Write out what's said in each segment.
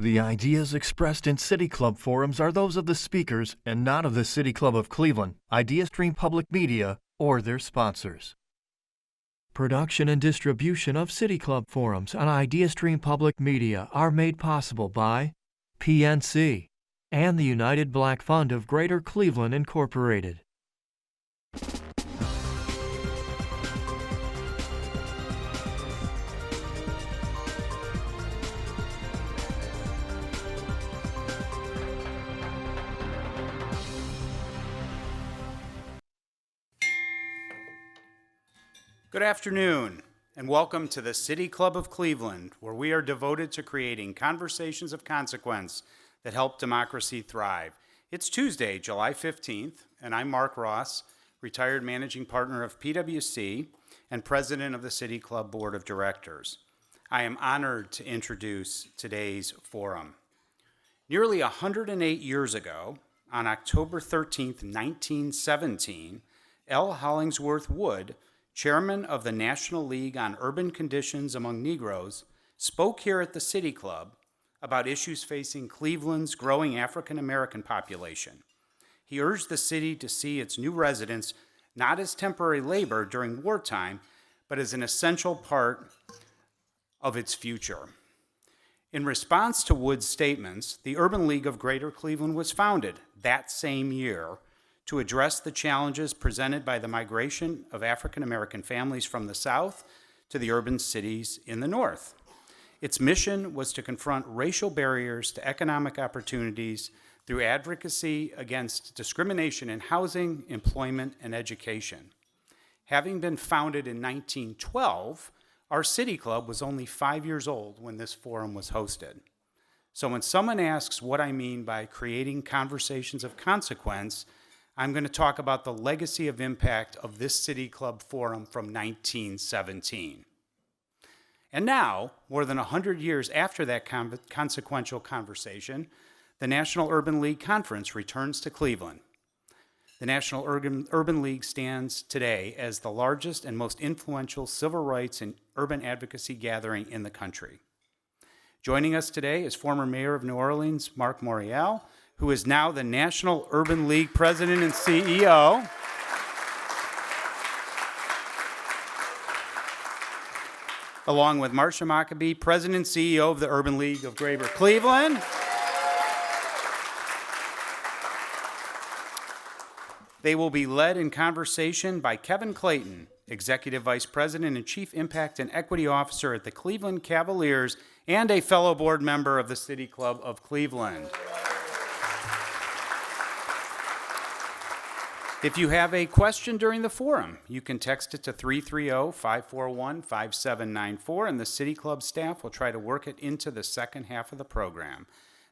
The ideas expressed in City Club forums are those of the speakers and not of the City Club of Cleveland, IdeaStream Public Media, or their sponsors. Production and distribution of City Club forums on IdeaStream Public Media are made possible by PNC and the United Black Fund of Greater Cleveland, Incorporated. Good afternoon, and welcome to the City Club of Cleveland, where we are devoted to creating conversations of consequence that help democracy thrive. It's Tuesday, July 15th, and I'm Marc H, retired managing partner of PwC and president of the City Club Board of Directors. I am honored to introduce today's forum. Nearly 108 years ago, on October 13th, 1917, L. Hollingsworth Wood, chairman of the National League on Urban Conditions Among Negroes, spoke here at the City Club about issues facing Cleveland's growing African American population. He urged the city to see its new residents not as temporary labor during wartime, but as an essential part of its future. In response to Wood's statements, the Urban League of Greater Cleveland was founded that same year to address the challenges presented by the migration of African American families from the South to the urban cities in the North. Its mission was to confront racial barriers to economic opportunities through advocacy against discrimination in housing, employment, and education. Having been founded in 1912, our City Club was only 5 years old when this forum was hosted. So when someone asks what I mean by creating conversations of consequence, I'm going to talk about the legacy of impact of this City Club forum from 1917. And now, more than 100 years after that consequential conversation, the National Urban League Conference returns to Cleveland. The National Urban League stands today as the largest and most influential civil rights and urban advocacy gathering in the country. Joining us today is former Mayor of New Orleans, Marc Morial, who is now the National Urban League President and CEO. Along with Marsha Mockabee, President and CEO of the Urban League of Greater Cleveland. They will be led in conversation by Kevin Clayton, Executive Vice President and Chief Impact and Equity Officer at the Cleveland Cavaliers and a fellow board member of the City Club of Cleveland. If you have a question during the forum, you can text it to 330-541-5794, and the City Club staff will try to work it into the second half of the program.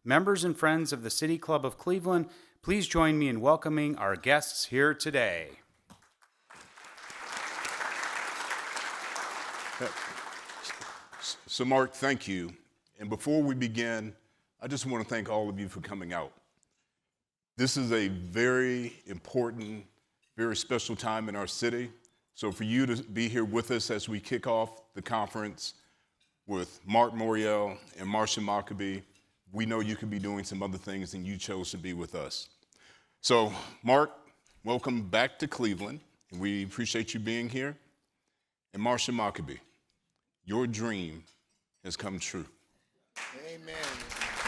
Members and friends of the City Club of Cleveland, please join me in welcoming our guests here today. So, Marc, thank you. And before we begin, I just want to thank all of you for coming out. This is a very important, very special time in our city. So for you to be here with us as we kick off the conference with Marc Morial and Marsha Mockabee, we know you could be doing some other things and you chose to be with us. So Marc, welcome back to Cleveland. And we appreciate you being here. And Marsha Mockabee, your dream has come true. Amen.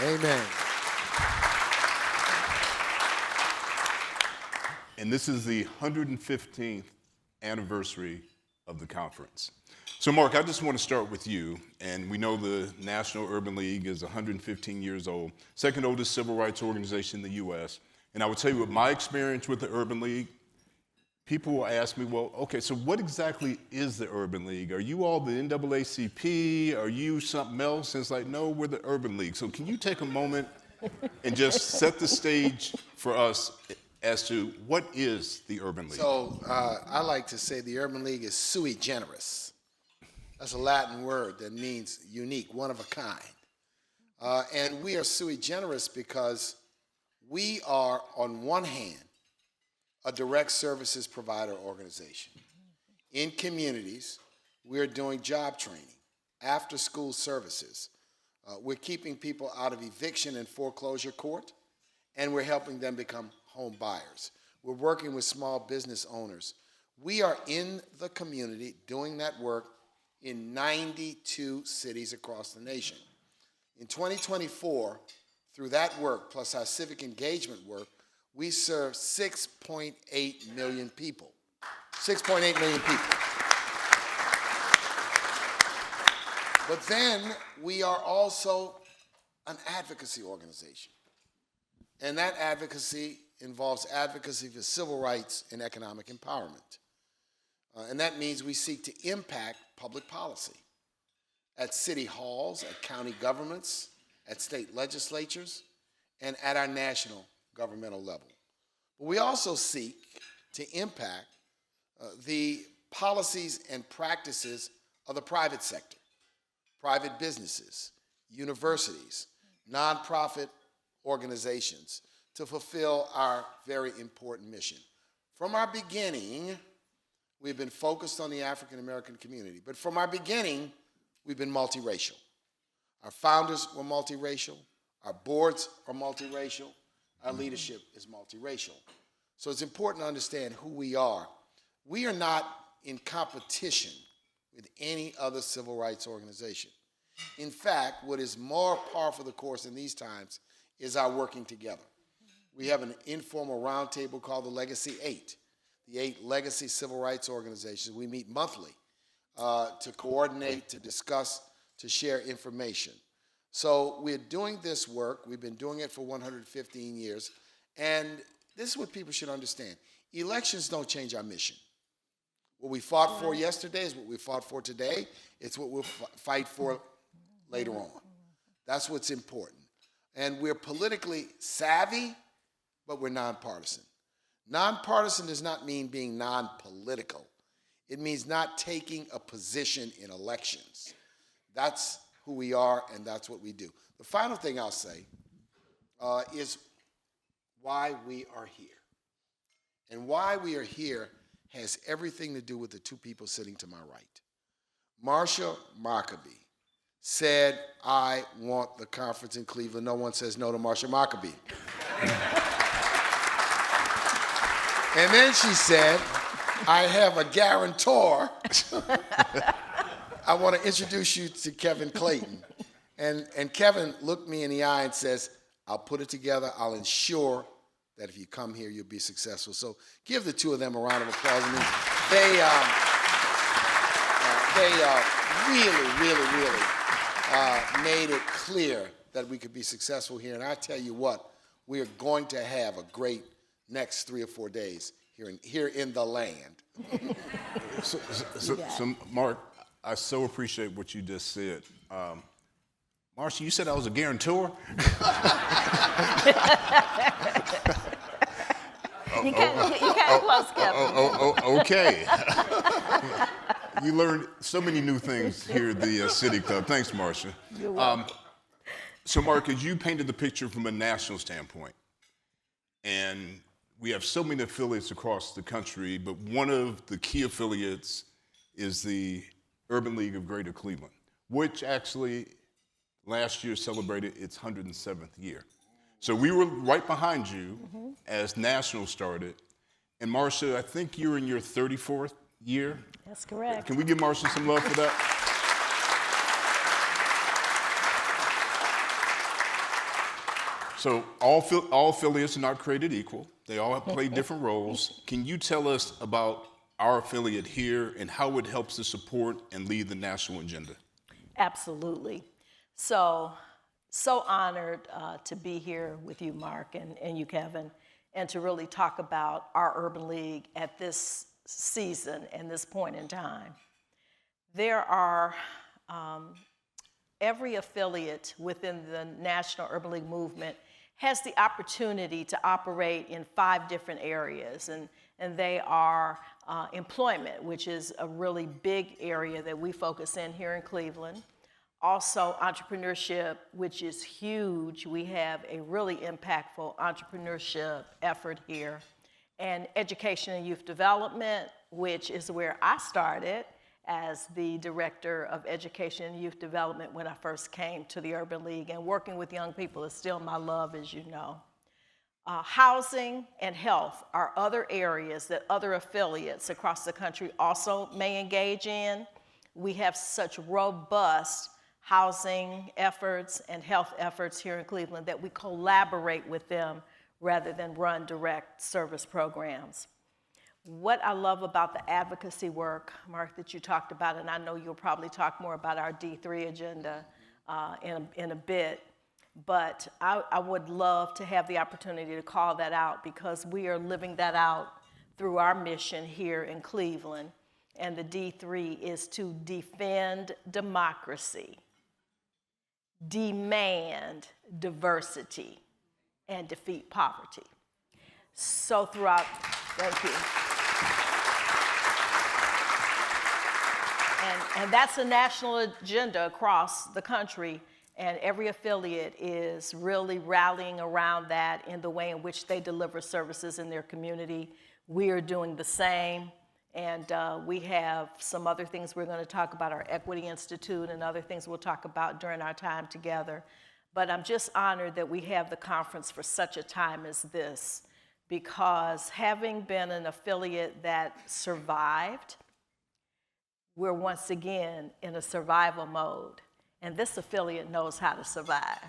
Amen. And this is the 115th anniversary of the conference. So Marc, I just want to start with you. And we know the National Urban League is 115 years old, second oldest civil rights organization in the U.S. And I would tell you with my experience with the Urban League, people will ask me, well, okay, so what exactly is the Urban League? Are you all the NAACP? Are you something else? And it's like, no, we're the Urban League. So can you take a moment and just set the stage for us as to what is the Urban League? So I like to say the Urban League is sui generis. That's a Latin word that means unique, one of a kind. And we are sui generis because we are, on one hand, a direct services provider organization. In communities, we're doing job training, after-school services, We're keeping people out of eviction and foreclosure court, and we're helping them become home buyers. We're working with small business owners. We are in the community doing that work in 92 cities across the nation. In 2024, through that work, plus our civic engagement work, we serve 6.8 million people. 6.8 million people. But then we are also an advocacy organization. And that advocacy involves advocacy for civil rights and economic empowerment. And that means we seek to impact public policy at city halls, at county governments, at state legislatures, and at our national governmental level. But we also seek to impact the policies and practices of the private sector, private businesses, universities, nonprofit organizations, to fulfill our very important mission. From our beginning, we've been focused on the African American community, but from our beginning, we've been multiracial. Our founders were multiracial, our boards are multiracial, our leadership is multiracial. So it's important to understand who we are. We are not in competition with any other civil rights organization. In fact, what is more powerful, of course, in these times is our working together. We have an informal roundtable called the Legacy 8, the 8 legacy civil rights organizations. We meet monthly to coordinate, to discuss, to share information. So we're doing this work. We've been doing it for 115 years. And this is what people should understand. Elections don't change our mission. What we fought for yesterday is what we fought for today. It's what we'll fight for later on. That's what's important. And we're politically savvy, but we're nonpartisan. Nonpartisan does not mean being non-political. It means not taking a position in elections. That's who we are, and that's what we do. The final thing I'll say is why we are here. And why we are here has everything to do with the two people sitting to my right. Marsha Mockabee said, I want the conference in Cleveland. No one says no to Marsha Mockabee. And then she said, I have a guarantor. I want to introduce you to Kevin Clayton. And Kevin looked me in the eye and says, I'll put it together. I'll ensure that if you come here, you'll be successful. So give the two of them a round of applause. I mean, they really made it clear that we could be successful here. And I tell you what, we are going to have a great next 3 or 4 days here in the land. So, Mark, I so appreciate what you just said. Marsha, you said I was a guarantor? You came close, Kevin. Okay. You learned so many new things here at the City Club. Thanks, Marsha. You're welcome. So, Mark, as you painted the picture from a national standpoint, and we have so many affiliates across the country, but one of the key affiliates is the Urban League of Greater Cleveland, which actually last year celebrated its 107th year. So we were right behind you as National started. And Marsha, I think you're in your 34th year. That's correct. Can we give Marsha some love for that? So all affiliates are not created equal. They all play different roles. Can you tell us about our affiliate here and how it helps to support and lead the national agenda? Absolutely. So honored to be here with you, Mark, and you, Kevin, and to really talk about our Urban League at this season and this point in time. There are every affiliate within the National Urban League movement has the opportunity to operate in 5 different areas, and they are employment, which is a really big area that we focus in here in Cleveland. Also entrepreneurship, which is huge. We have a really impactful entrepreneurship effort here. And education and youth development, which is where I started as the Director of Education and Youth Development when I first came to the Urban League, and working with young people is still my love, as you know. Housing and health are other areas that other affiliates across the country also may engage in. We have such robust housing efforts and health efforts here in Cleveland that we collaborate with them rather than run direct service programs. What I love about the advocacy work, Mark, that you talked about, and I know you'll probably talk more about our D3 agenda in a bit, but I would love to have the opportunity to call that out because we are living that out through our mission here in Cleveland. And the D3 is to defend democracy, demand diversity, and defeat poverty. So throughout, thank you. And that's a national agenda across the country, and every affiliate is really rallying around that in the way in which they deliver services in their community. We are doing the same, and we have some other things we're going to talk about, our Equity Institute and other things we'll talk about during our time together. But I'm just honored that we have the conference for such a time as this, because having been an affiliate that survived, we're once again in a survival mode, and this affiliate knows how to survive.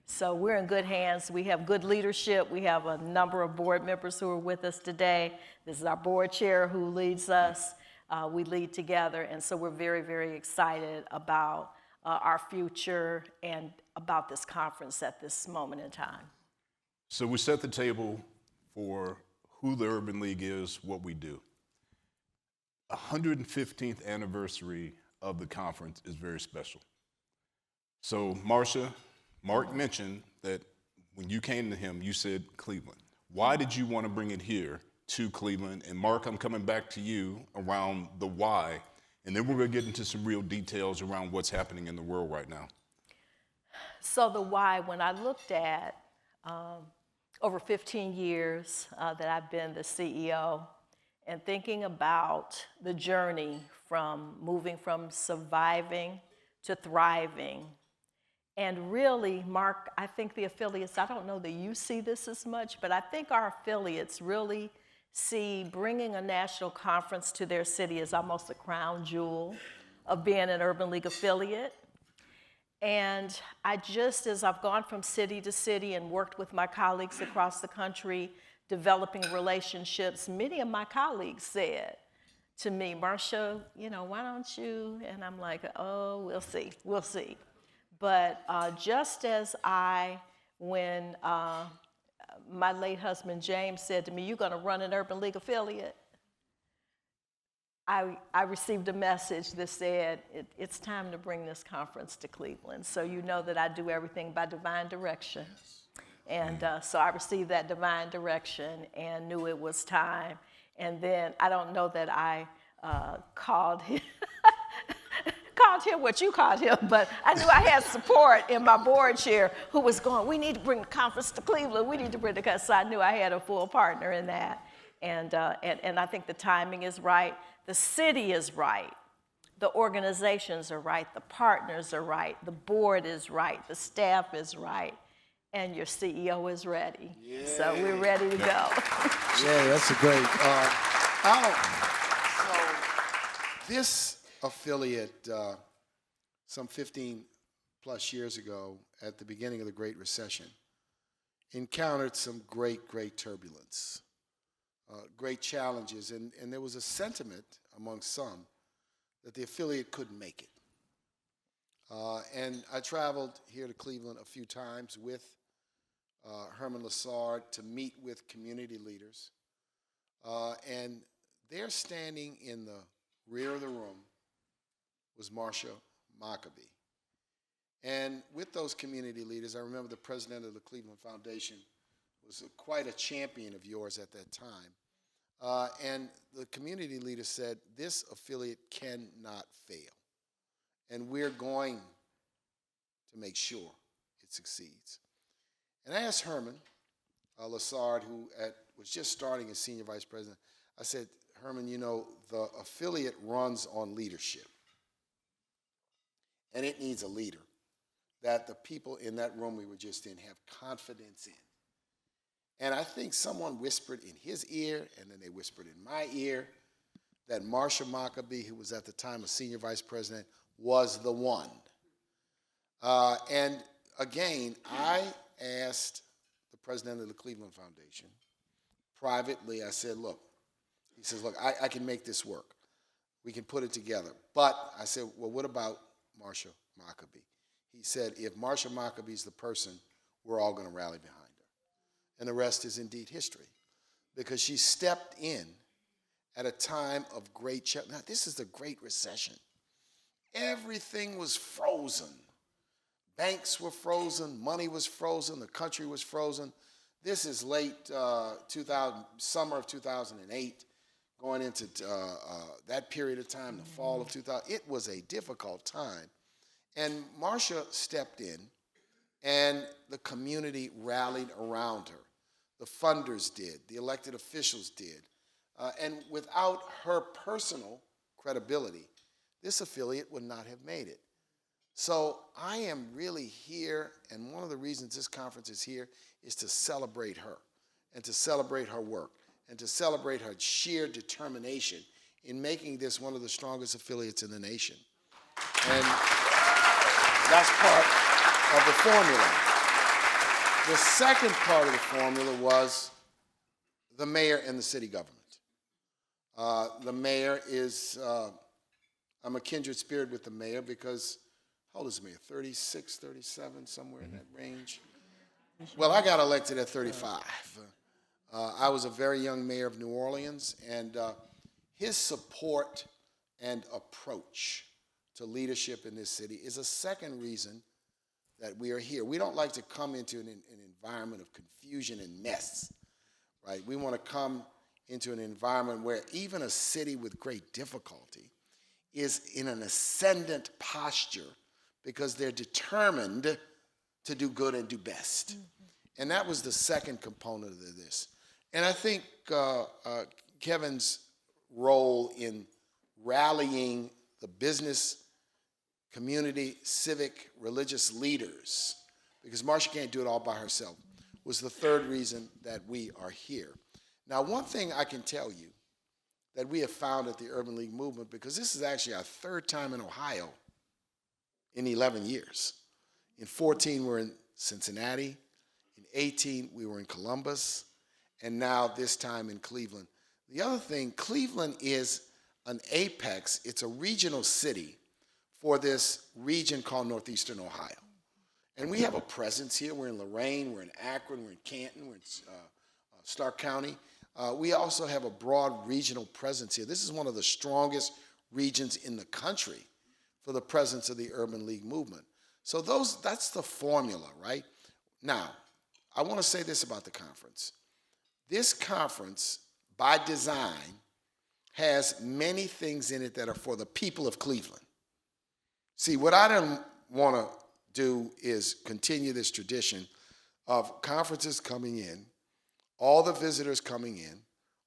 So we're in good hands. We have good leadership. We have a number of board members who are with us today. This is our board chair who leads us. We lead together, and so we're very, very excited about our future and about this conference at this moment in time. So we set the table for who the Urban League is, what we do. 115th anniversary of the conference is very special. So Marsha, Mark mentioned that when you came to him, you said Cleveland. Why did you want to bring it here to Cleveland? And Mark, I'm coming back to you around the why, and then we're going to get into some real details around what's happening in the world right now. So the why, when I looked at over 15 years that I've been the CEO, and thinking about the journey from moving from surviving to thriving. And really, Mark, I think the affiliates, I don't know that you see this as much, but I think our affiliates really see bringing a national conference to their city as almost a crown jewel of being an Urban League affiliate. And I just, as I've gone from city to city and worked with my colleagues across the country, developing relationships, many of my colleagues said to me, Marsha, why don't you? And I'm like, oh, we'll see. But just as when my late husband James said to me, you're going to run an Urban League affiliate, I received a message that said, it's time to bring this conference to Cleveland. So you know that I do everything by divine direction. And so I received that divine direction and knew it was time. And then I don't know that I called him what you called him, but I knew I had support in my board chair who was going, we need to bring the conference to Cleveland. We need to bring the conference. So I knew I had a full partner in that. And I think the timing is right. The city is right. The organizations are right. The partners are right. The board is right. The staff is right. And your CEO is ready. Yeah. So we're ready to go. Yeah, that's a great. So this affiliate, some 15 plus years ago, at the beginning of the Great Recession, encountered some great turbulence, great challenges, and there was a sentiment among some that the affiliate couldn't make it. And I traveled here to Cleveland a few times with Herman Lassard to meet with community leaders. And there standing in the rear of the room was Marsha Mockabee. And with those community leaders, I remember the president of the Cleveland Foundation was quite a champion of yours at that time. And the community leader said, this affiliate cannot fail. And we're going to make sure it succeeds. And I asked Herman Lassard, who was just starting as senior vice president, I said, Herman, you know, the affiliate runs on leadership. And it needs a leader that the people in that room we were just in have confidence in. And I think someone whispered in his ear, and then they whispered in my ear, that Marsha Mockabee, who was at the time a senior vice president, was the one. And again, I asked the president of the Cleveland Foundation, privately, I said, look, he says, look, I can make this work. We can put it together. But I said, well, what about Marsha Mockabee? He said, if Marsha Mockabee's the person, we're all going to rally behind her. And the rest is indeed history, because she stepped in at a time of great challenge. Now, this is the Great Recession. Everything was frozen. Banks were frozen, money was frozen, the country was frozen. This is late summer of 2008, going into that period of time, the fall of 2000. It was a difficult time. And Marsha stepped in, and the community rallied around her. The funders did, the elected officials did. And without her personal credibility, this affiliate would not have made it. So I am really here, and one of the reasons this conference is here is to celebrate her, and to celebrate her work, and to celebrate her sheer determination in making this one of the strongest affiliates in the nation. And that's part of the formula. The second part of the formula was the mayor and the city government. The mayor is, I'm a kindred spirit with the mayor because, how old is the mayor, 36, 37, somewhere in that range? Well, I got elected at 35. I was a very young mayor of New Orleans, and his support and approach to leadership in this city is a second reason that we are here. We don't like to come into an environment of confusion and mess, right? We want to come into an environment where even a city with great difficulty is in an ascendant posture because they're determined to do good and do best. Mm-hmm. And that was the second component of this. And I think Kevin's role in rallying the business, community, civic, religious leaders, because Marsha can't do it all by herself, was the third reason that we are here. Now, one thing I can tell you that we have found at the Urban League movement, because this is actually our third time in Ohio in 11 years. In 14, we're in Cincinnati. In 18, we were in Columbus. And now this time in Cleveland. The other thing, Cleveland is an apex. It's a regional city for this region called Northeastern Ohio. And we have a presence here. We're in Lorain, we're in Akron, we're in Canton, we're in Stark County. We also have a broad regional presence here. This is one of the strongest regions in the country for the presence of the Urban League movement. So that's the formula, right? Now, I want to say this about the conference. This conference, by design, has many things in it that are for the people of Cleveland. See, what I don't want to do is continue this tradition of conferences coming in, all the visitors coming in,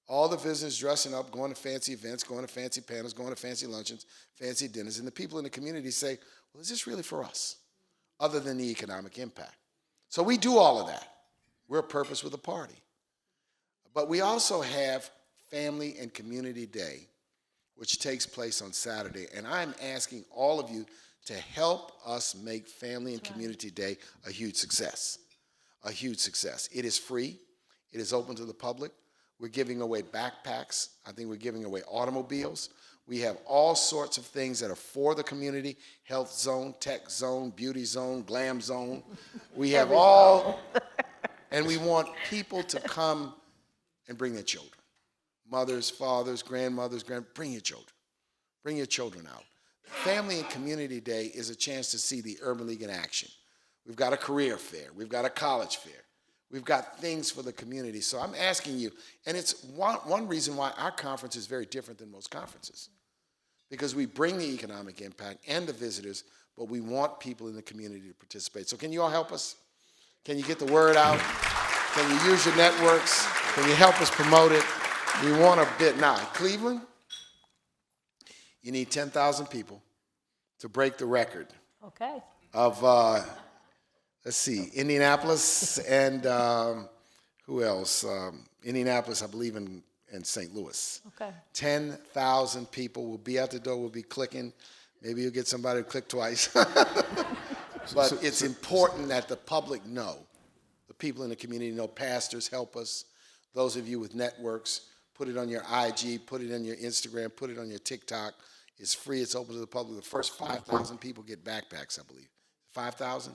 all the visitors dressing up, going to fancy events, going to fancy panels, going to fancy luncheons, fancy dinners, and the people in the community say, well, is this really for us, other than the economic impact? So we do all of that. We're a purpose with a party. But we also have Family and Community Day, which takes place on Saturday, and I'm asking all of you to help us make Family and Community Day a huge success, a huge success. It is free. It is open to the public. We're giving away backpacks. I think we're giving away automobiles. We have all sorts of things that are for the community: health zone, tech zone, beauty zone, glam zone. We have all, and we want people to come and bring their children. Mothers, fathers, grandmothers, bring your children. Bring your children out. Family and Community Day is a chance to see the Urban League in action. We've got a career fair. We've got a college fair. We've got things for the community. So I'm asking you, and it's one reason why our conference is very different than most conferences, because we bring the economic impact and the visitors, but we want people in the community to participate. So can you all help us? Can you get the word out? Can you use your networks? Can you help us promote it? We want a bit now. Cleveland, you need 10,000 people to break the record Okay. of, let's see, Indianapolis and who else? Indianapolis, I believe, in St. Louis. Okay. 10,000 people will be out the door, will be clicking. Maybe you'll get somebody to click twice. But it's important that the public know, the people in the community know, pastors help us, those of you with networks, put it on your IG, put it on your Instagram, put it on your TikTok. It's free, it's open to the public. The first 5,000 people get backpacks, I believe. 5,000?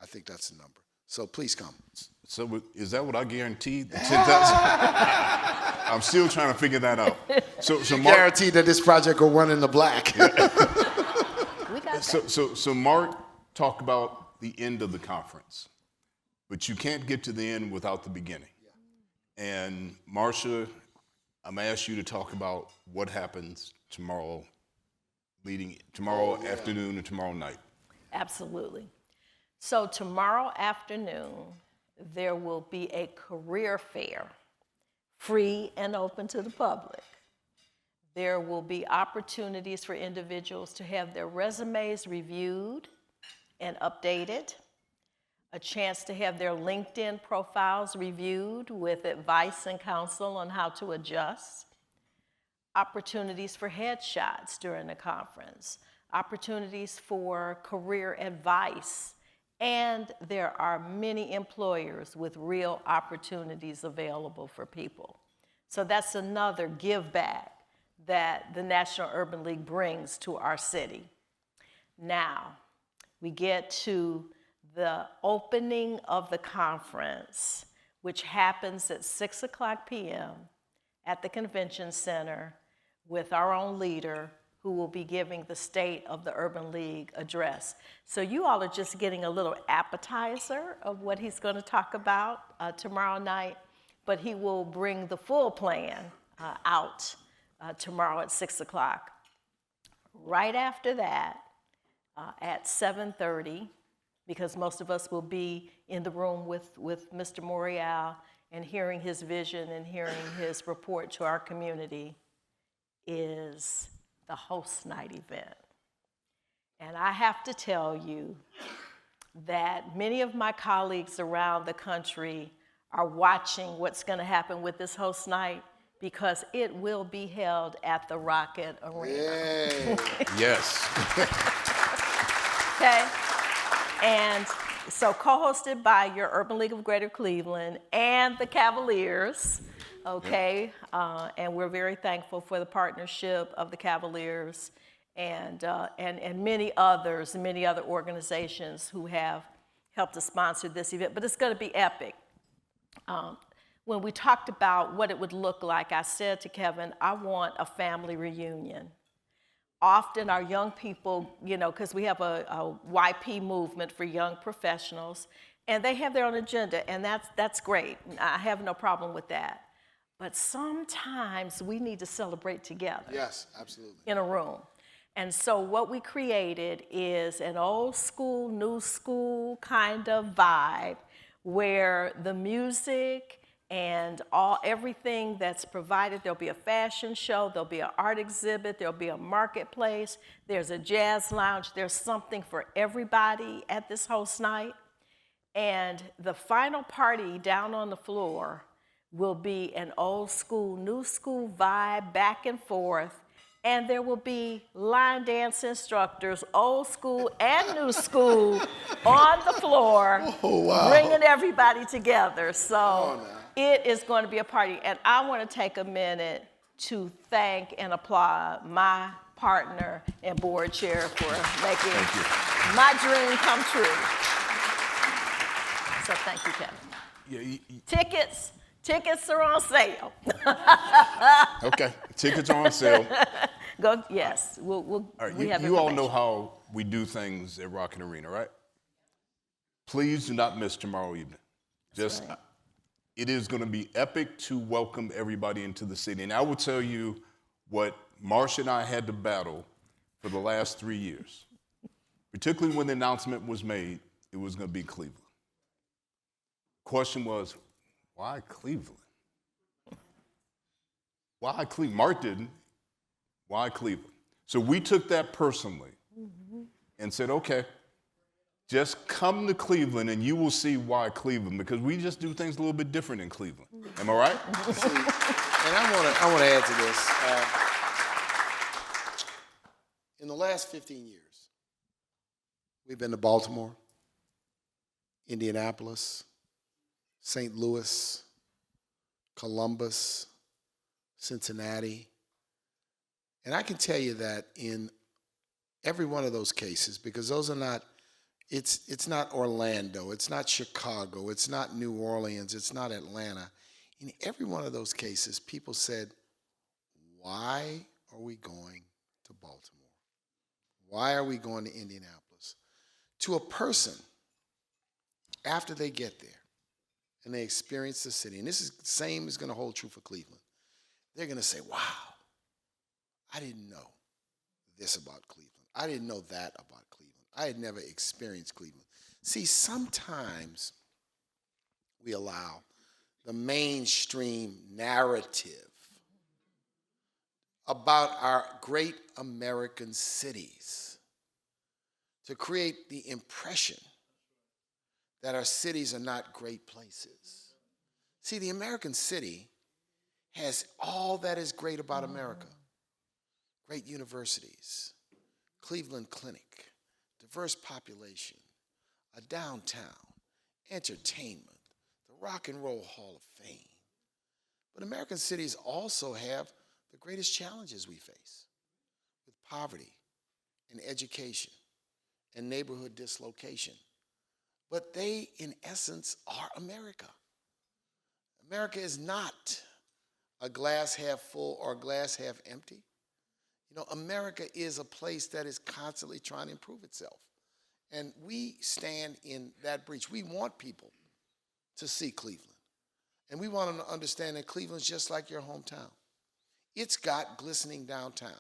I think that's the number. So please come. So is that what I guaranteed? The 10,000? I'm still trying to figure that out. So Mark, Guaranteed that this project will run in the black. We got that. so Mark talked about the end of the conference, but you can't get to the end without the beginning. And Marsha, I'm gonna ask you to talk about what happens tomorrow afternoon and tomorrow night. Absolutely. So tomorrow afternoon, there will be a career fair, free and open to the public. There will be opportunities for individuals to have their resumes reviewed and updated, a chance to have their LinkedIn profiles reviewed with advice and counsel on how to adjust, opportunities for headshots during the conference, opportunities for career advice, and there are many employers with real opportunities available for people. So that's another give back that the National Urban League brings to our city. Now, we get to the opening of the conference, which happens at 6:00 p.m. at the Convention Center with our own leader, who will be giving the State of the Urban League address. So you all are just getting a little appetizer of what he's going to talk about tomorrow night, but he will bring the full plan out tomorrow at 6:00. Right after that, at 7:30, because most of us will be in the room with Mr. Morial and hearing his vision and hearing his report to our community, is the host night event. And I have to tell you that many of my colleagues around the country are watching what's going to happen with this host night, because it will be held at the Rocket Arena. Yay. Yes. Okay? And so co-hosted by your Urban League of Greater Cleveland and the Cavaliers, okay? And we're very thankful for the partnership of the Cavaliers and many others, many other organizations who have helped to sponsor this event. But it's going to be epic. When we talked about what it would look like, I said to Kevin, I want a family reunion. Often our young people, you know, because we have a YP movement for young professionals, and they have their own agenda, and that's great. I have no problem with that. But sometimes we need to celebrate together. Yes, absolutely. In a room. And so what we created is an old school, new school kind of vibe where the music and everything that's provided, there'll be a fashion show, there'll be an art exhibit, there'll be a marketplace, there's a jazz lounge, there's something for everybody at this host night. And the final party down on the floor will be an old school, new school vibe, back and forth. And there will be line dance instructors, old school and new school, on the floor, bringing everybody together. So it is going to be a party. And I want to take a minute to thank and applaud my partner and board chair for making my dream come true. So thank you, Kevin. Tickets are on sale. Okay, tickets are on sale. Go, yes, we'll All right, we have you all information. know how we do things at Rocket Arena, right? Please do not miss tomorrow evening. Just, right. It is going to be epic to welcome everybody into the city. And I will tell you what Marsha and I had to battle for the last 3 years, particularly when the announcement was made, it was going to be Cleveland. Question was, why Cleveland? Why Cleveland? Mark didn't. Why Cleveland? So we took that personally and said, okay, just come to Cleveland and you will see why Cleveland, because we just do things a little bit different in Cleveland. Am I right? See, and I want to add to this. In the last 15 years, we've been to Baltimore, Indianapolis, St. Louis, Columbus, Cincinnati. And I can tell you that in every one of those cases, because those are not, it's not Orlando, it's not Chicago, it's not New Orleans, it's not Atlanta. In every one of those cases, people said, why are we going to Baltimore? Why are we going to Indianapolis? To a person, after they get there and they experience the city, and this is the same is going to hold true for Cleveland, they're going to say, wow, I didn't know this about Cleveland. I didn't know that about Cleveland. I had never experienced Cleveland. See, sometimes we allow the mainstream narrative about our great American cities to create the impression that our cities are not great places. See, the American city has all that is great about America. Great universities, Cleveland Clinic, diverse population, a downtown, entertainment, the Rock and Roll Hall of Fame. But American cities also have the greatest challenges we face with poverty and education and neighborhood dislocation. But they, in essence, are America. America is not a glass half full or a glass half empty. You know, America is a place that is constantly trying to improve itself. And we stand in that breach. We want people to see Cleveland. And we want them to understand that Cleveland's just like your hometown. It's got glistening downtown.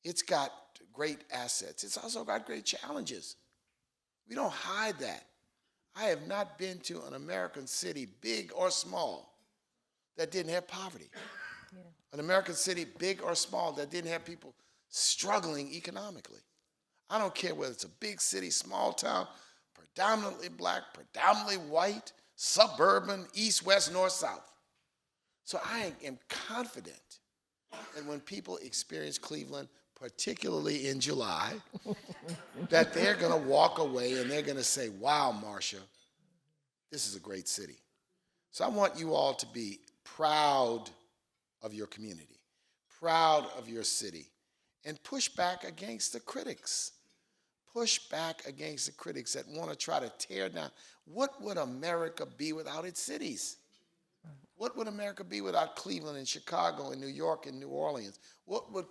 It's got great assets. It's also got great challenges. We don't hide that. I have not been to an American city, big or small, that didn't have poverty. Yeah. An American city, big or small, that didn't have people struggling economically. I don't care whether it's a big city, small town, predominantly black, predominantly white, suburban, east, west, north, south. So I am confident that when people experience Cleveland, particularly in July, that they're going to walk away and they're going to say, wow, Marsha, this is a great city. So I want you all to be proud of your community, proud of your city, and push back against the critics. Push back against the critics that want to try to tear down. What would America be without its cities? What would America be without Cleveland and Chicago and New York and New Orleans? What would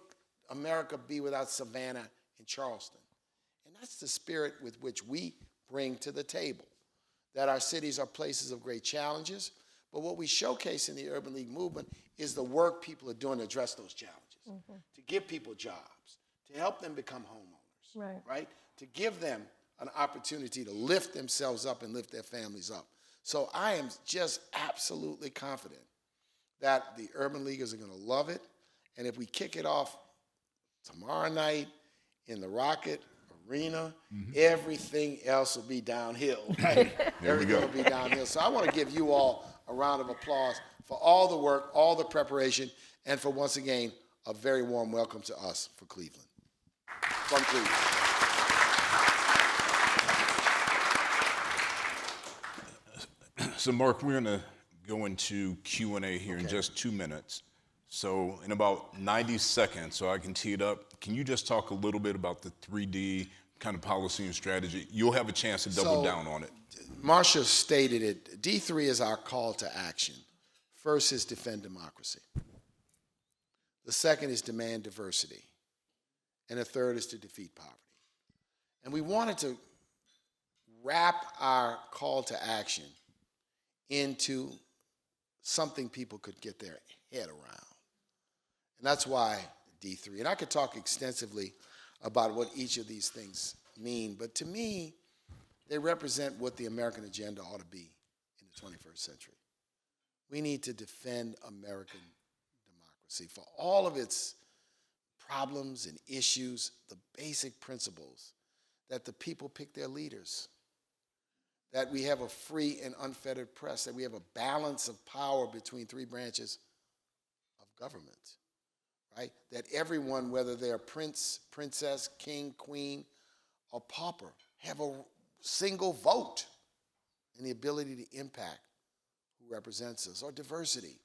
America be without Savannah and Charleston? And that's the spirit with which we bring to the table, that our cities are places of great challenges, but what we showcase in the Urban League movement is the work people are doing to address those challenges, to give people jobs, to help them become homeowners, right? To give them an opportunity to lift themselves up and lift their families up. So I am just absolutely confident that the Urban Leaguers are going to love it, and if we kick it off tomorrow night in the Rocket Arena, everything else will be downhill. Right? Everything will be downhill. So I want to give you all a round of applause for all the work, all the preparation, and for once again, a very warm welcome to us for Cleveland. From Cleveland. So Mark, we're going to go into Q&A here in just 2 minutes. So in about 90 seconds, so I can tee it up, can you just talk a little bit about the 3D kind of policy and strategy? You'll have a chance to double down on it. Marsha stated it. D3 is our call to action. First is defend democracy. The second is demand diversity. And the third is to defeat poverty. And we wanted to wrap our call to action into something people could get their head around. And that's why D3. And I could talk extensively about what each of these things mean, but to me, they represent what the American agenda ought to be in the 21st century. We need to defend American democracy. democracy, for all of its problems and issues, the basic principles that the people pick their leaders, that we have a free and unfettered press, that we have a balance of power between three branches of government, right? That everyone, whether they're prince, princess, king, queen, or pauper, have a single vote and the ability to impact who represents us, or diversity,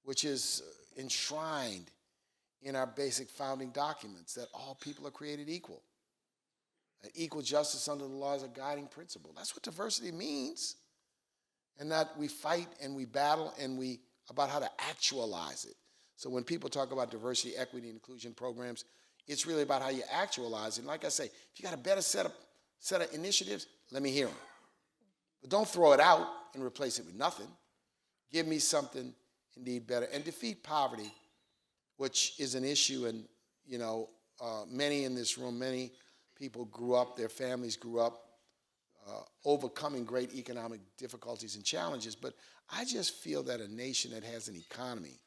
which is enshrined in our basic founding documents, that all people are created equal. That equal justice under the law is a guiding principle. That's what diversity means. And that we fight and we battle and we about how to actualize it. So when people talk about diversity, equity, and inclusion programs, it's really about how you actualize it. And like I say, if you got a better set of initiatives, let me hear them. But don't throw it out and replace it with nothing. Give me something indeed better. And defeat poverty, which is an issue, and many in this room, many people grew up, their families grew up overcoming great economic difficulties and challenges. But I just feel that a nation that has an economy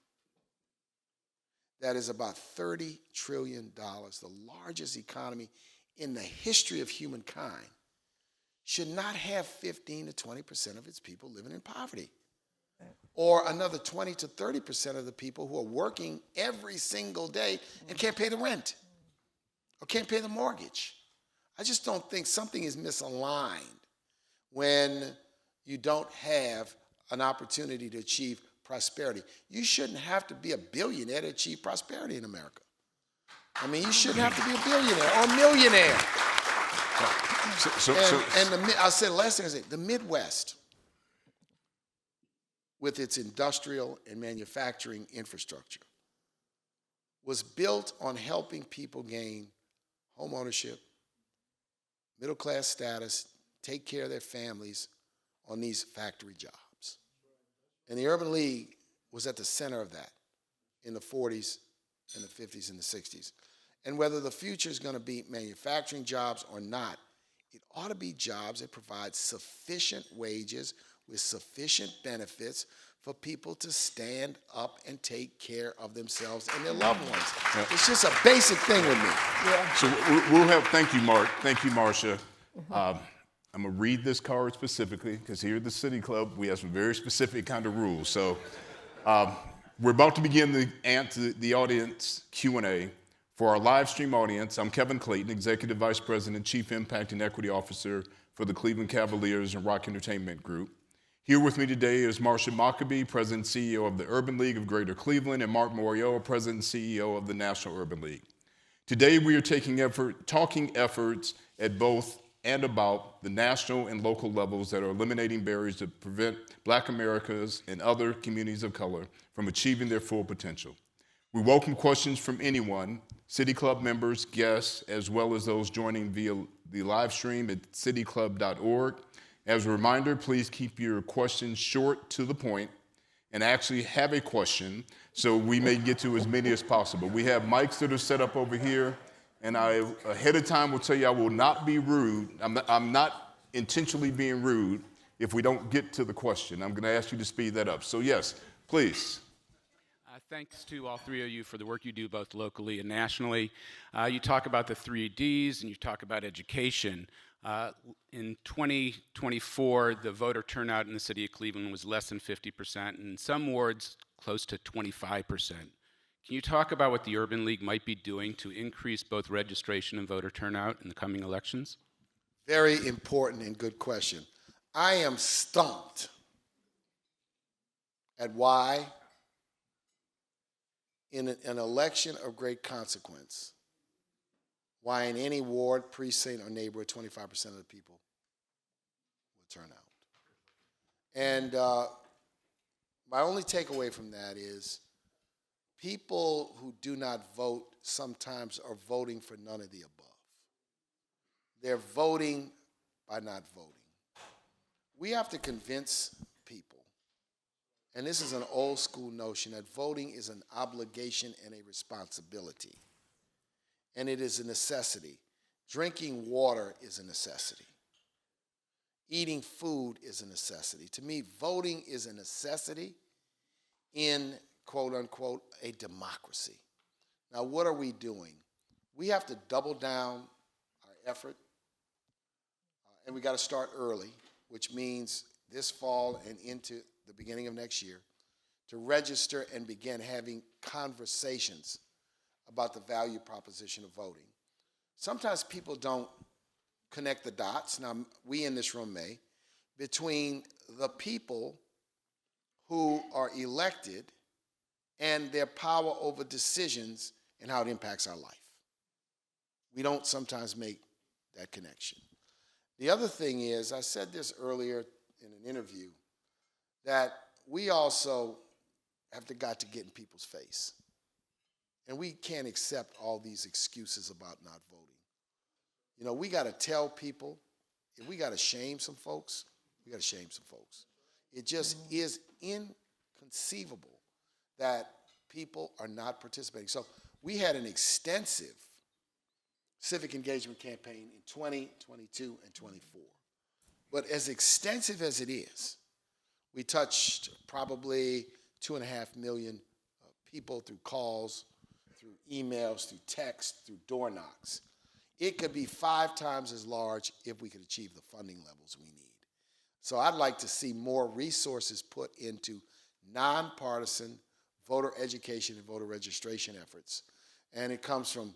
that is about $30 trillion, the largest economy in the history of humankind, should not have 15 to 20% of its people living in poverty. Or another 20 to 30% of the people who are working every single day and can't pay the rent or can't pay the mortgage. I just don't think something is misaligned when you don't have an opportunity to achieve prosperity. You shouldn't have to be a billionaire to achieve prosperity in America. I mean, you shouldn't have to be a billionaire or a millionaire. I'll say the last thing I say, the Midwest, with its industrial and manufacturing infrastructure, was built on helping people gain home ownership, middle-class status, take care of their families on these factory jobs. And the Urban League was at the center of that in the 40s and the 50s and the 60s. And whether the future is going to be manufacturing jobs or not, it ought to be jobs that provide sufficient wages with sufficient benefits for people to stand up and take care of themselves and their loved ones. Yeah. It's just a basic thing with me. Yeah. So we'll have, thank you, Mark. Thank you, Marsha. I'm going to read this card specifically because here at the City Club, we have some very specific kind of rules. So we're about to begin the audience Q&A. For our live stream audience, I'm Kevin Clayton, Executive Vice President, Chief Impact and Equity Officer for the Cleveland Cavaliers and Rock Entertainment Group. Here with me today is Marsha Mockabee, President and CEO of the Urban League of Greater Cleveland, and Mark Morial, President and CEO of the National Urban League. Today we are talking efforts at both and about the national and local levels that are eliminating barriers to prevent Black Americans and other communities of color from achieving their full potential. We welcome questions from anyone, City Club members, guests, as well as those joining via the live stream at cityclub.org. As a reminder, please keep your questions short to the point and actually have a question so we may get to as many as possible. We have mics that are set up over here, and I ahead of time will tell you I will not be rude. I'm not intentionally being rude if we don't get to the question. I'm going to ask you to speed that up. So yes, please. Thanks to all three of you for the work you do both locally and nationally. You talk about the 3 Ds and you talk about education. In 2024, the voter turnout in the city of Cleveland was less than 50%, and in some wards, close to 25%. Can you talk about what the Urban League might be doing to increase both registration and voter turnout in the coming elections? Very important and good question. I am stumped at why in an election of great consequence, why in any ward, precinct, or neighborhood, 25% of the people would turn out. And my only takeaway from that is people who do not vote sometimes are voting for none of the above. They're voting by not voting. We have to convince people, and this is an old school notion, that voting is an obligation and a responsibility. And it is a necessity. Drinking water is a necessity. Eating food is a necessity. To me, voting is a necessity in quote unquote, a democracy. Now, what are we doing? We have to double down our effort, and we got to start early, which means this fall and into the beginning of next year, to register and begin having conversations about the value proposition of voting. Sometimes people don't connect the dots, now we in this room may, between the people who are elected and their power over decisions and how it impacts our life. We don't sometimes make that connection. The other thing is, I said this earlier in an interview, that we also have got to get in people's face. And we can't accept all these excuses about not voting. You know, we got to tell people, if we got to shame some folks, we got to shame some folks. It just is inconceivable that people are not participating. So we had an extensive civic engagement campaign in 20, 22, and 24. But as extensive as it is, we touched probably 2.5 million people through calls, through emails, through text, through door knocks. It could be 5 times as large if we could achieve the funding levels we need. So I'd like to see more resources put into nonpartisan voter education and voter registration efforts. And it comes from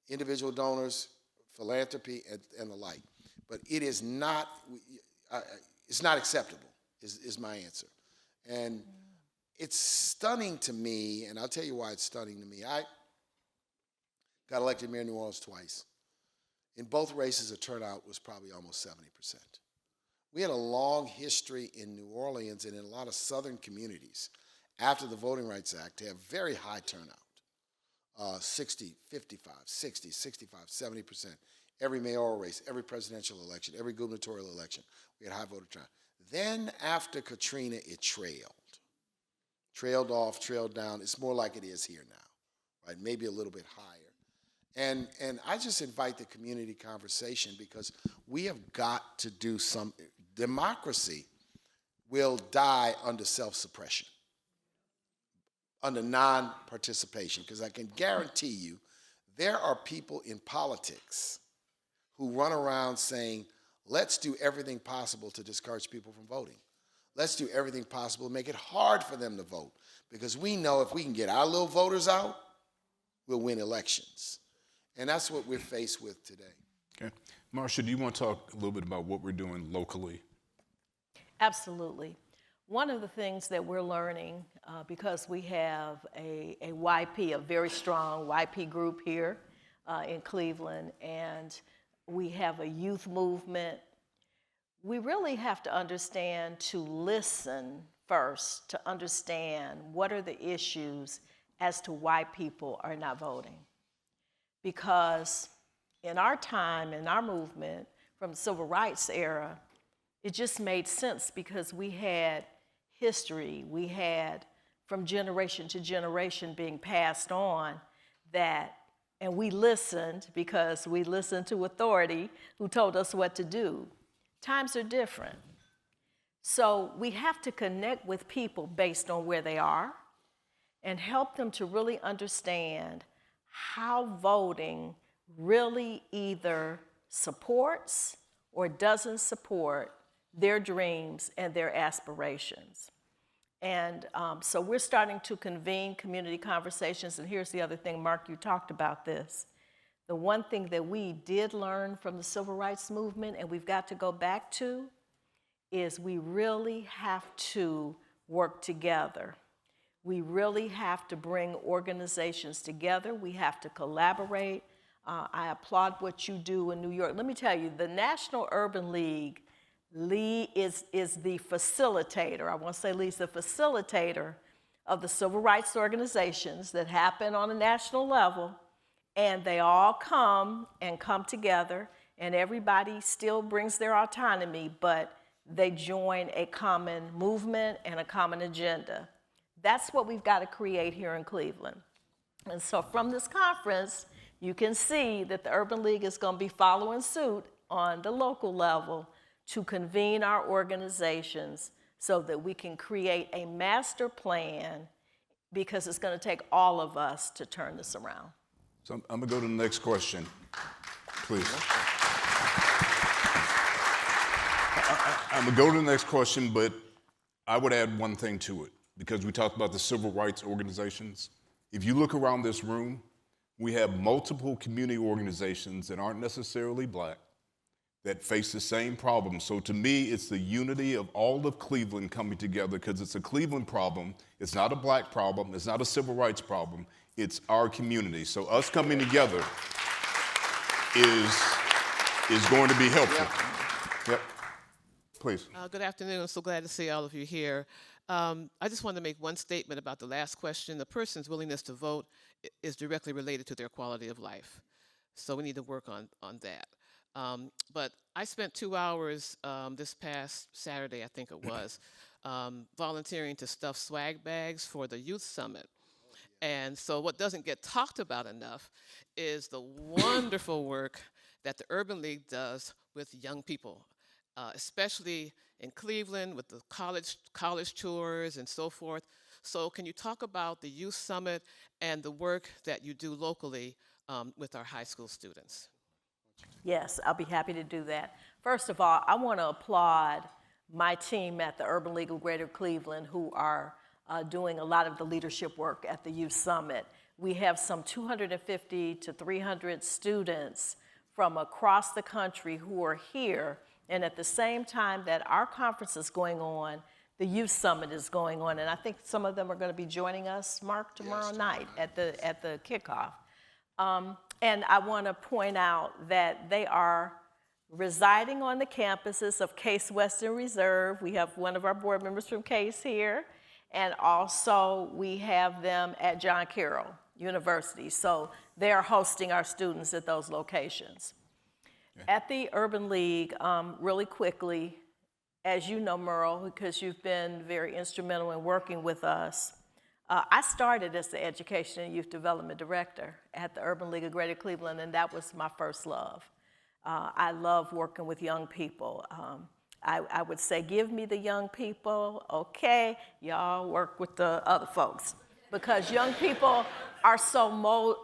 individual donors, philanthropy, and the like. But it is not, it's not acceptable, is my answer. And it's stunning to me, and I'll tell you why it's stunning to me. I got elected mayor of New Orleans twice. In both races, the turnout was probably almost 70%. We had a long history in New Orleans and in a lot of southern communities after the Voting Rights Act to have very high turnout, 60, 55, 60, 65, 70%. Every mayoral race, every presidential election, every gubernatorial election, we had high voter turnout. Then after Katrina, it trailed off, trailed down. It's more like it is here now, right? Maybe a little bit higher. And I just invite the community conversation because we have got to do some. Democracy will die under self-suppression, under non-participation, because I can guarantee you there are people in politics who run around saying, let's do everything possible to discourage people from voting. Let's do everything possible to make it hard for them to vote, because we know if we can get our little voters out, we'll win elections. And that's what we're faced with today. Okay. Marsha, do you want to talk a little bit about what we're doing locally? Absolutely. One of the things that we're learning, because we have a YP, a very strong YP group here in Cleveland, and we have a youth movement, we really have to understand to listen first, to understand what are the issues as to why people are not voting. Because in our time, in our movement, from the civil rights era, it just made sense because we had history, we had from generation to generation being passed on that, and we listened because we listened to authority who told us what to do. Times are different. So we have to connect with people based on where they are and help them to really understand how voting really either supports or doesn't support their dreams and their aspirations. And so we're starting to convene community conversations, and here's the other thing, Mark, you talked about this. The one thing that we did learn from the civil rights movement, and we've got to go back to, is we really have to work together. We really have to bring organizations together. We have to collaborate. I applaud what you do in New York. Let me tell you, the National Urban League is the facilitator. I won't say Lee's the facilitator of the civil rights organizations that happen on a national level, and they all come together, and everybody still brings their autonomy, but they join a common movement and a common agenda. That's what we've got to create here in Cleveland. And so from this conference, you can see that the Urban League is going to be following suit on the local level to convene our organizations so that we can create a master plan because it's going to take all of us to turn this around. So I'm going to go to the next question, please. I'm going to go to the next question, but I would add one thing to it, because we talked about the civil rights organizations. If you look around this room, we have multiple community organizations that aren't necessarily black that face the same problem. So to me, it's the unity of all of Cleveland coming together, because it's a Cleveland problem. It's not a black problem. It's not a civil rights problem. It's our community. So us coming together is going to be helpful. Yep. Please. Good afternoon. I'm so glad to see all of you here. I just want to make one statement about the last question. The person's willingness to vote is directly related to their quality of life. So we need to work on that. But I spent 2 hours this past Saturday, I think it was, volunteering to stuff swag bags for the Youth Summit. And so what doesn't get talked about enough is the wonderful work that the Urban League does with young people, especially in Cleveland with the college tours and so forth. So can you talk about the Youth Summit and the work that you do locally with our high school students? Yes, I'll be happy to do that. First of all, I want to applaud my team at the Urban League of Greater Cleveland, who are doing a lot of the leadership work at the Youth Summit. We have some 250 to 300 students from across the country who are here, and at the same time that our conference is going on, the Youth Summit is going on, and I think some of them are going to be joining us, Mark, tomorrow night at the kickoff. And I want to point out that they are residing on the campuses of Case Western Reserve. We have one of our board members from Case here, and also we have them at John Carroll University. So they are hosting our students at those locations. Okay. At the Urban League, really quickly, as you know, Morial, because you've been very instrumental in working with us, I started as the Education and Youth Development Director at the Urban League of Greater Cleveland, and that was my first love. I love working with young people. I would say, give me the young people, okay, y'all work with the other folks. Because young people are so,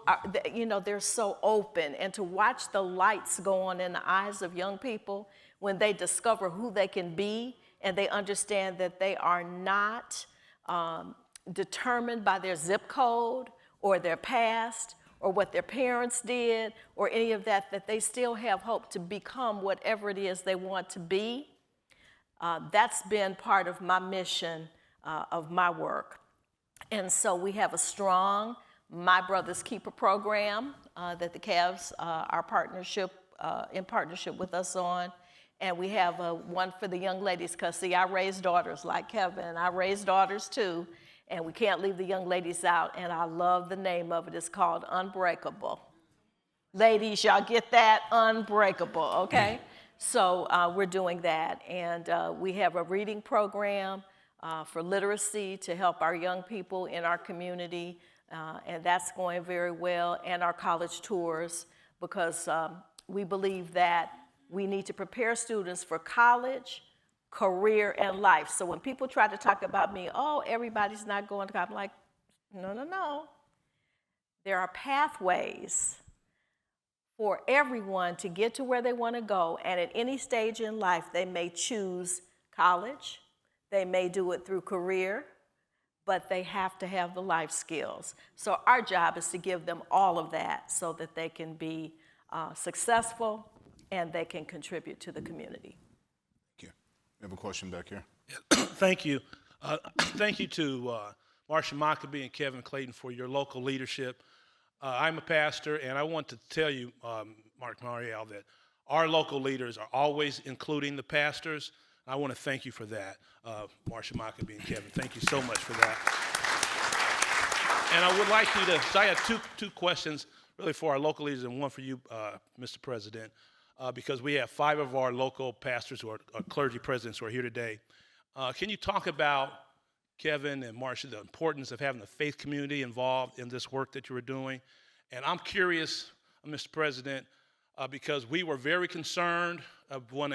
they're so open, and to watch the lights go on in the eyes of young people when they discover who they can be, and they understand that they are not determined by their zip code or their past or what their parents did or any of that, that they still have hope to become whatever it is they want to be. That's been part of my mission of my work. And so we have a strong My Brother's Keeper program that the Cavs are in partnership with us on. And we have one for the young ladies, because see, I raise daughters like Kevin. I raise daughters too. And we can't leave the young ladies out, and I love the name of it. It's called Unbreakable. Ladies, y'all get that? Unbreakable, okay? So we're doing that, and we have a reading program for literacy to help our young people in our community, and that's going very well, and our college tours, because we believe that we need to prepare students for college, career, and life. So when people try to talk about me, oh, everybody's not going to college, I'm like, no. There are pathways for everyone to get to where they want to go, and at any stage in life, they may choose college, they may do it through career, but they have to have the life skills. So our job is to give them all of that so that they can be successful and they can contribute to the community. We have a question back here. Thank you. Thank you to Marsha Mockabee and Kevin Clayton for your local leadership. I'm a pastor, and I want to tell you, Mark Morial, that our local leaders are always including the pastors. I want to thank you for that, Marsha Mockabee and Kevin. Thank you so much for that. And I would like you to, so I have two questions really for our local leaders and one for you, Mr. President. Because we have 5 of our local pastors who are clergy presidents who are here today. Can you talk about, Kevin and Marsha, the importance of having the faith community involved in this work that you were doing? And I'm curious, Mr. President, because we were very concerned when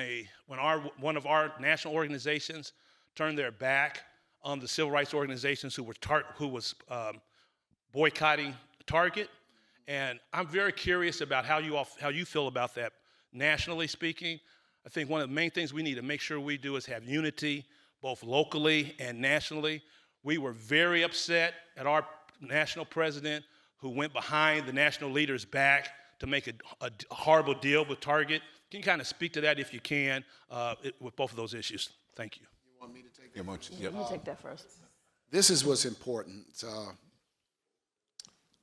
one of our national organizations turned their back on the civil rights organizations who was boycotting Target. And I'm very curious about how you feel about that nationally speaking. I think one of the main things we need to make sure we do is have unity, both locally and nationally. We were very upset at our national president who went behind the national leaders' back to make a horrible deal with Target. Can you kind of speak to that if you can with both of those issues? Thank you. You want me to take Yeah, that? You take that first. This is what's important.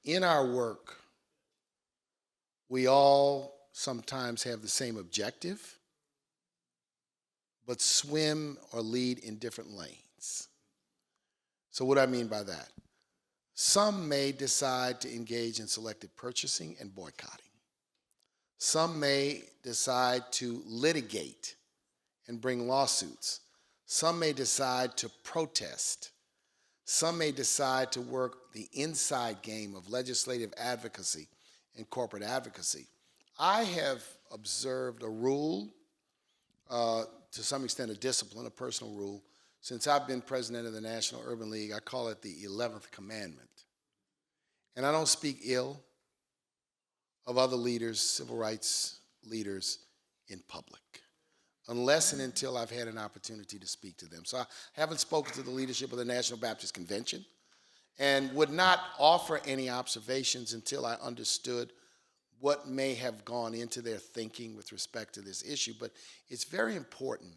In our work, we all sometimes have the same objective, but swim or lead in different lanes. So what do I mean by that? Some may decide to engage in selective purchasing and boycotting. Some may decide to litigate and bring lawsuits. Some may decide to protest. Some may decide to work the inside game of legislative advocacy and corporate advocacy. I have observed a rule, to some extent a discipline, a personal rule, since I've been president of the National Urban League. I call it the 11th commandment. And I don't speak ill of other leaders, civil rights leaders, in public, unless and until I've had an opportunity to speak to them. So I haven't spoken to the leadership of the National Baptist Convention and would not offer any observations until I understood what may have gone into their thinking with respect to this issue. But it's very important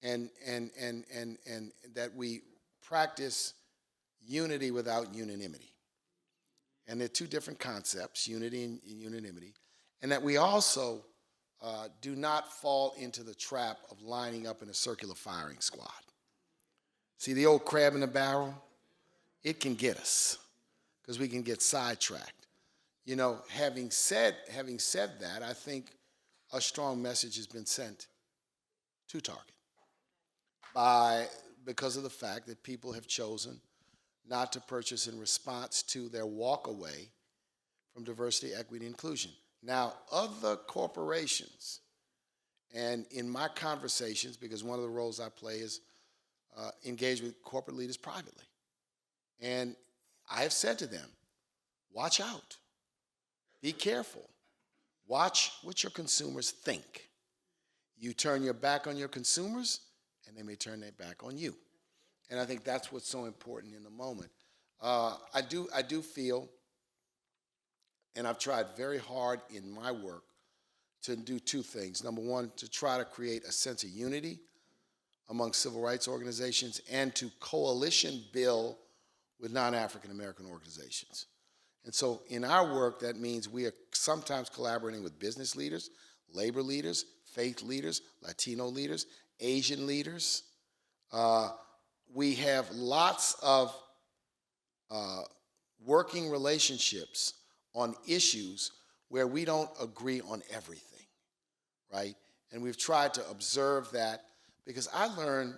and that we practice unity without unanimity. And they're two different concepts, unity and unanimity, and that we also do not fall into the trap of lining up in a circular firing squad. See, the old crab in the barrel, it can get us because we can get sidetracked. You know, having said that, I think a strong message has been sent to Target because of the fact that people have chosen not to purchase in response to their walk away from diversity, equity, and inclusion. Now, other corporations, and in my conversations, because one of the roles I play is engage with corporate leaders privately, and I have said to them, watch out, be careful, watch what your consumers think. You turn your back on your consumers, and they may turn their back on you. And I think that's what's so important in the moment. I do feel, and I've tried very hard in my work to do two things. Number one, to try to create a sense of unity among civil rights organizations and to coalition build with non-African American organizations. And so in our work, that means we are sometimes collaborating with business leaders, labor leaders, faith leaders, Latino leaders, Asian leaders. We have lots of working relationships on issues where we don't agree on everything, right? And we've tried to observe that because I learned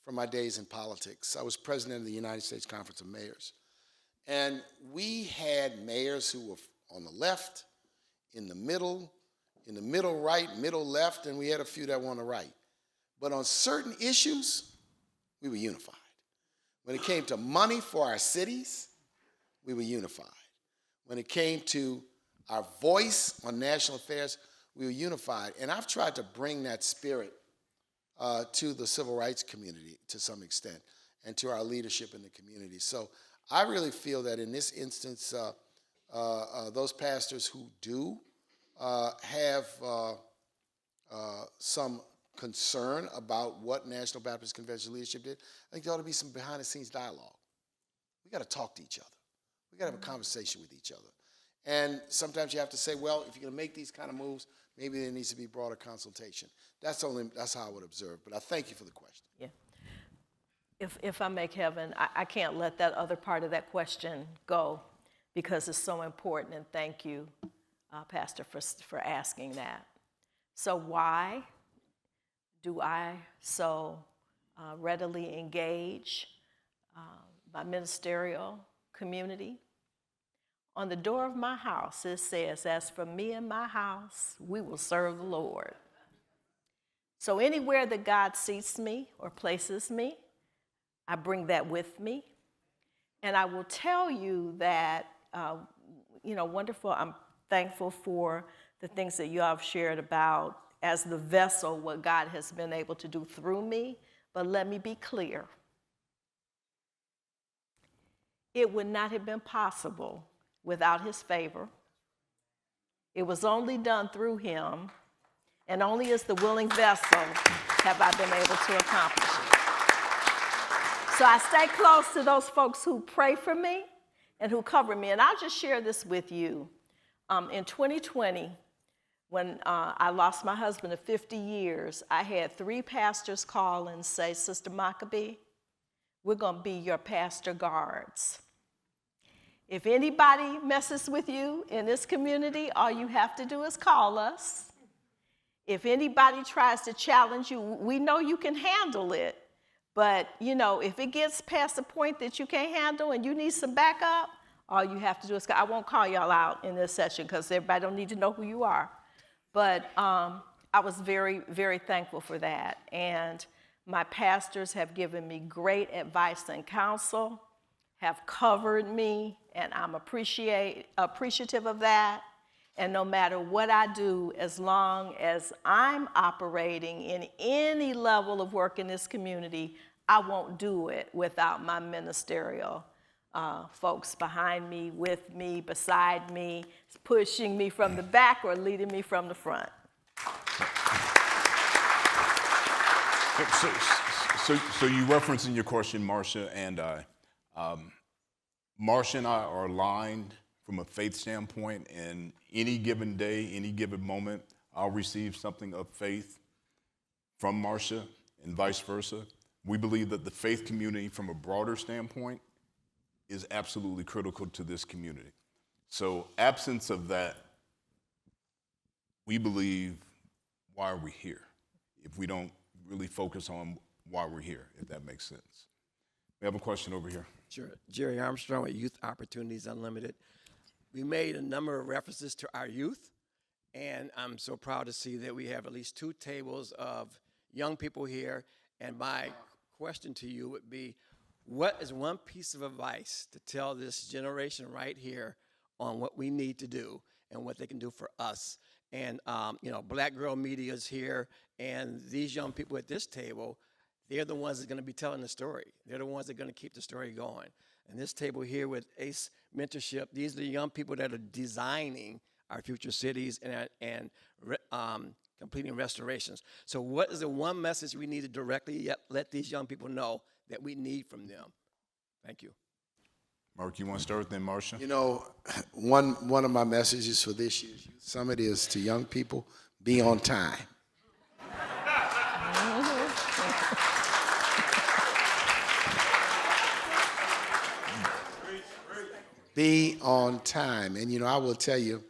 from my days in politics. I was president of the United States Conference of Mayors. And we had mayors who were on the left, in the middle right, middle left, and we had a few that were on the right. But on certain issues, we were unified. When it came to money for our cities, we were unified. When it came to our voice on national affairs, we were unified. And I've tried to bring that spirit to the civil rights community to some extent and to our leadership in the community. So I really feel that in this instance, those pastors who do have some concern about what National Baptist Convention leadership did, I think there ought to be some behind-the-scenes dialogue. We got to talk to each other. We got to have a conversation with each other. And sometimes you have to say, well, if you're going to make these kind of moves, maybe there needs to be broader consultation. That's how I would observe. But I thank you for the question. Yeah. If I may, Kevin, I can't let that other part of that question go because it's so important, and thank you, Pastor, for asking that. So why do I so readily engage my ministerial community? On the door of my house, it says, as for me and my house, we will serve the Lord. So anywhere that God seats me or places me, I bring that with me. And I will tell you that, wonderful, I'm thankful for the things that you all have shared about as the vessel, what God has been able to do through me. But let me be clear. It would not have been possible without his favor. It was only done through him, and only as the willing vessel have I been able to accomplish it. So I stay close to those folks who pray for me and who cover me. And I'll just share this with you. In 2020, when I lost my husband of 50 years, I had 3 pastors call and say, Sister Mockabee, we're going to be your pastor guards. If anybody messes with you in this community, all you have to do is call us. If anybody tries to challenge you, we know you can handle it. But, if it gets past the point that you can't handle and you need some backup, all you have to do is call. I won't call y'all out in this session because everybody don't need to know who you are. But I was very, very thankful for that. And my pastors have given me great advice and counsel, have covered me, and I'm appreciative of that. And no matter what I do, as long as I'm operating in any level of work in this community, I won't do it without my ministerial folks behind me, with me, beside me, pushing me from the back or leading me from the front. So you referenced in your question Marsha and I. Marsha and I are aligned from a faith standpoint, and any given day, any given moment, I'll receive something of faith from Marsha and vice versa. We believe that the faith community from a broader standpoint is absolutely critical to this community. So absence of that, we believe, why are we here? If we don't really focus on why we're here, if that makes sense. We have a question over here. Sure. Jerry Armstrong with Youth Opportunities Unlimited. We made a number of references to our youth, and I'm so proud to see that we have at least 2 tables of young people here. And my question to you would be, what is one piece of advice to tell this generation right here on what we need to do and what they can do for us? And, Black Girl Media is here, and these young people at this table, they're the ones that are going to be telling the story. They're the ones that are going to keep the story going. And this table here with ACE Mentorship, these are the young people that are designing our future cities and completing restorations. So what is the one message we need to directly let these young people know that we need from them? Thank you. Mark, you want to start, then Marsha? One of my messages for this year's Youth Summit is to young people, be on time. Be on time. And, I will tell you,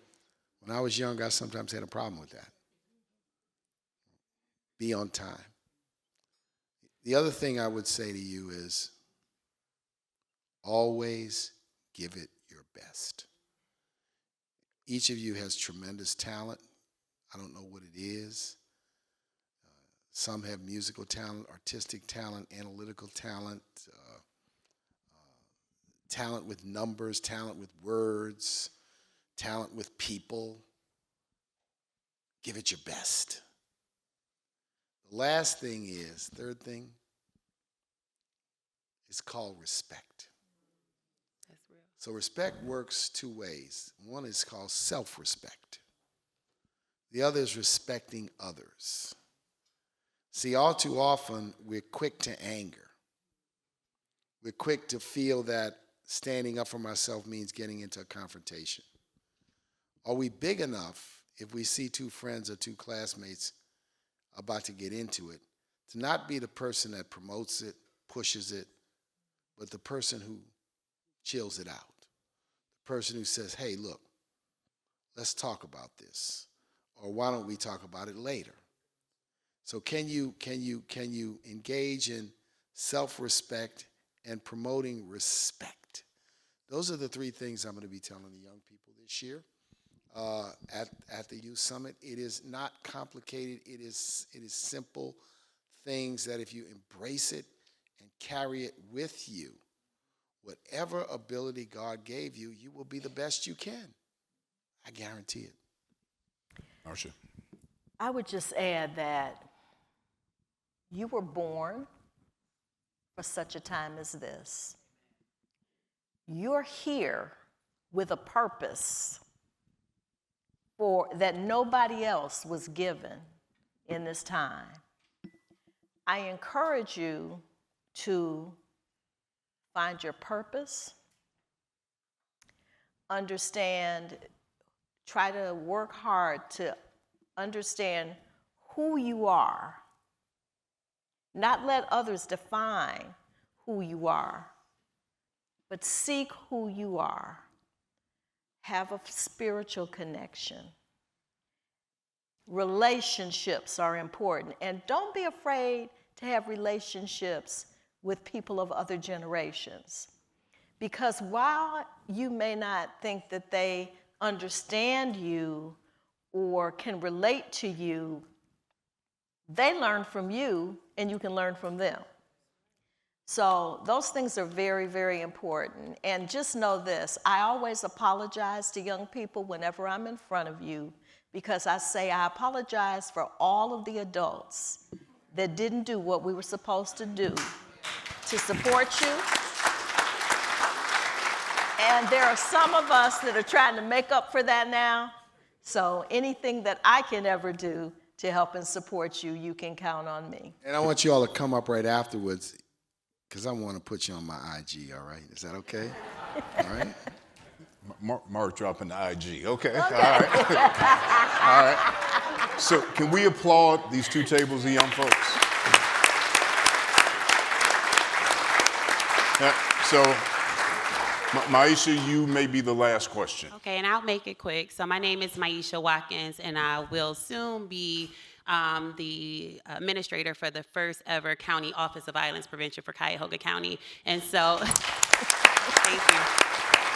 when I was young, I sometimes had a problem with that. Be on time. The other thing I would say to you is always give it your best. Each of you has tremendous talent. I don't know what it is. Some have musical talent, artistic talent, analytical talent, talent with numbers, talent with words, talent with people. Give it your best. The last thing is, third thing, is called respect. That's real. So respect works 2 ways. One is called self-respect. The other is respecting others. See, all too often, we're quick to anger. We're quick to feel that standing up for myself means getting into a confrontation. Are we big enough, if we see 2 friends or 2 classmates about to get into it, to not be the person that promotes it, pushes it, but the person who chills it out? The person who says, hey, look, let's talk about this. Or why don't we talk about it later? So can you engage in self-respect and promoting respect? Those are the 3 things I'm going to be telling the young people this year at the Youth Summit. It is not complicated. It is simple things that if you embrace it and carry it with you. Whatever ability God gave you, you will be the best you can. I guarantee it. Marsha. I would just add that you were born for such a time as this. You're here with a purpose that nobody else was given in this time. I encourage you to find your purpose, understand, try to work hard to understand who you are, not let others define who you are, but seek who you are. Have a spiritual connection. Relationships are important, and don't be afraid to have relationships with people of other generations. Because while you may not think that they understand you or can relate to you, they learn from you and you can learn from them. So those things are very, very important. And just know this, I always apologize to young people whenever I'm in front of you, because I say I apologize for all of the adults that didn't do what we were supposed to do to support you. And there are some of us that are trying to make up for that now. So anything that I can ever do to help and support you, you can count on me. And I want you all to come up right afterwards, because I want to put you on my IG, all right? Is that okay? All right? Mark dropping the IG. Okay. All right. All right. So can we applaud these two tables of young folks? So, Maisha, you may be the last question. Okay, and I'll make it quick. So my name is Maisha Watkins, and I will soon be the administrator for the first ever County Office of Violence Prevention for Cuyahoga County. And so, thank you.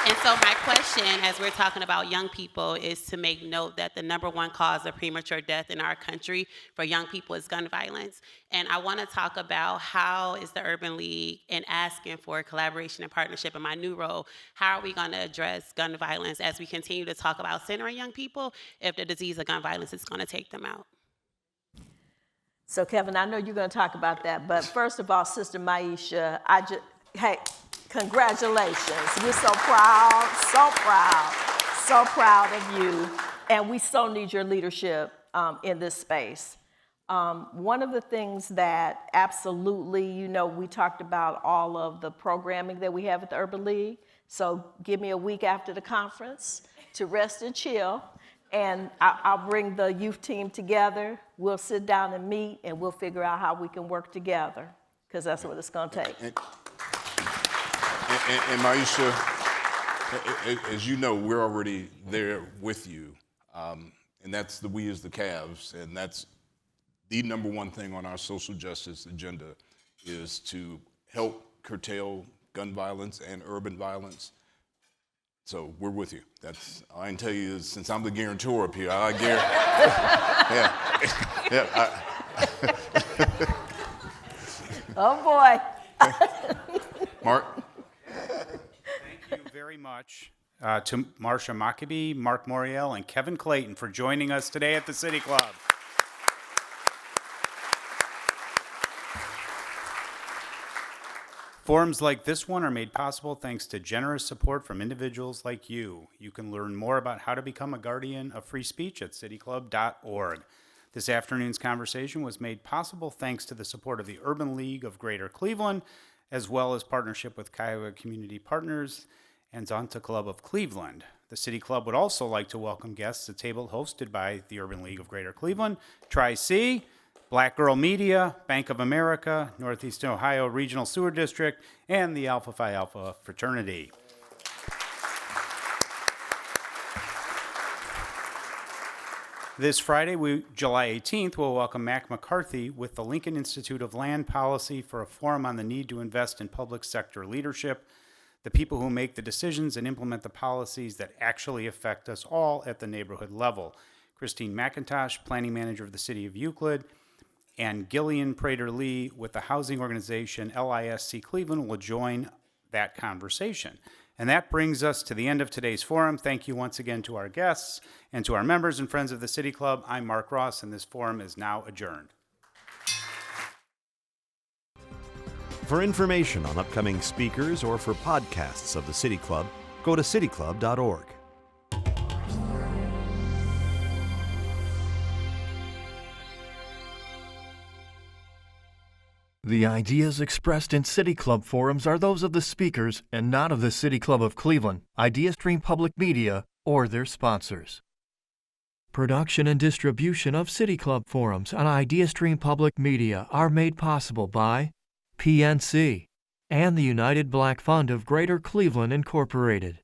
And so my question, as we're talking about young people, is to make note that the #1 cause of premature death in our country for young people is gun violence. And I want to talk about how is the Urban League, and asking for collaboration and partnership in my new role, how are we going to address gun violence as we continue to talk about centering young people if the disease of gun violence is going to take them out? So Kevin, I know you're going to talk about that, but first of all, Sister Maisha, hey, congratulations. We're so proud, so proud of you. And we so need your leadership in this space. One of the things that absolutely, you know, we talked about all of the programming that we have at the Urban League. So give me a week after the conference to rest and chill. And I'll bring the youth team together. We'll sit down and meet, and we'll figure out how we can work together, because that's what it's going to take. And Maisha, as you know, we're already there with you. And that's the we as the Cavs. And that's the #1 thing on our social justice agenda, is to help curtail gun violence and urban violence. So we're with you. That's all I can tell you is, since I'm the guarantor up here, I guarantee. Oh boy. Mark. Thank you very much to Marsha Mockabee, Mark Morial, and Kevin Clayton for joining us today at the City Club. Forums like this one are made possible thanks to generous support from individuals like you. You can learn more about how to become a guardian of free speech at cityclub.org. This afternoon's conversation was made possible thanks to the support of the Urban League of Greater Cleveland, as well as partnership with Cuyahoga Community Partners and Zonta Club of Cleveland. The City Club would also like to welcome guests to a table hosted by the Urban League of Greater Cleveland, Tri-C, Black Girl Media, Bank of America, Northeast Ohio Regional Sewer District, and the Alpha Phi Alpha Fraternity. This Friday, July 18th, we'll welcome Mac McCarthy with the Lincoln Institute of Land Policy for a forum on the need to invest in public sector leadership, the people who make the decisions and implement the policies that actually affect us all at the neighborhood level. Christine McIntosh, Planning Manager of the City of Euclid, and Gillian Prater-Lee with the housing organization LISC Cleveland will join that conversation. And that brings us to the end of today's forum. Thank you once again to our guests and to our members and friends of the City Club. I'm Mark Ross, and this forum is now adjourned. For information on upcoming speakers or for podcasts of the City Club, go to cityclub.org. The ideas expressed in City Club forums are those of the speakers and not of the City Club of Cleveland, IdeaStream Public Media, or their sponsors. Production and distribution of City Club forums on IdeaStream Public Media are made possible by PNC and the United Black Fund of Greater Cleveland, Incorporated.